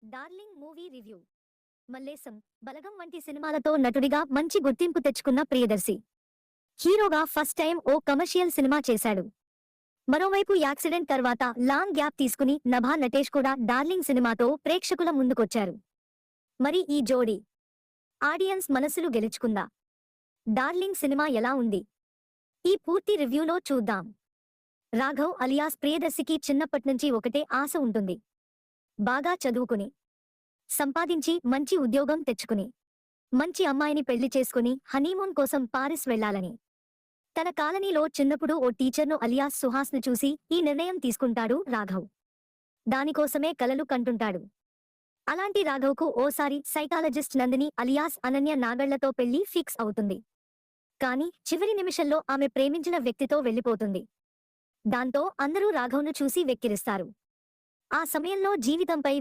Darling movie review. Mallesham, Balagam వంటి సినిమాలతో నటుడిగా మంచి గుర్తింపు తెచ్చుకున్న ప్రియదర్శి హీరోగా ఫస్ట్ టైం ఓ కమర్షియల్ సినిమా చేశాడు. మరోవైపు యాక్సిడెంట్ తర్వాత లాంగ్ గ్యాప్ తీసుకుని నభా నటేష్ కూడా డార్లింగ్ సినిమాతో ప్రేక్షకుల ముందుకొచ్చారు. మరి ఈ జోడీ ఆడియన్స్ మనసులు గెలుచుకుందా? డార్లింగ్ సినిమా ఎలా ఉంది? ఈ పూర్తి రివ్యూలో చూద్దాం. రాఘవ్ అలియాస్ ప్రియదర్శికి చిన్నప్పట్నుంచి ఒకటే ఆశ ఉంటుంది. బాగా చదువుకుని, సంపాదించి మంచి ఉద్యోగం తెచ్చుకుని, మంచి అమ్మాయిని పెళ్లి చేసుకుని హనీమూన్ కోసం పారిస్ వెళ్లాలని. తన కాలనీలో చిన్నప్పుడు ఓ టీచర్ను అలియాస్ సుహాస్ను చూసి ఈ నిర్ణయం తీసుకుంటాడు రాఘవ్. దానికోసమే కలలు కంటుంటాడు. అలాంటి రాఘవ్కు ఓసారి సైకాలజిస్ట్ నందిని అలియాస్ అనన్య నాగళ్లతో పెళ్లి ఫిక్స్ అవుతుంది. కాని చివరి నిమిషంలో ఆమె ప్రేమించిన వ్యక్తితో వెళ్లిపోతుంది. దాంతో అందరూ రాఘవ్ను చూసి వెక్కిరిస్తారు. ఆ సమయంలో జీవితంపై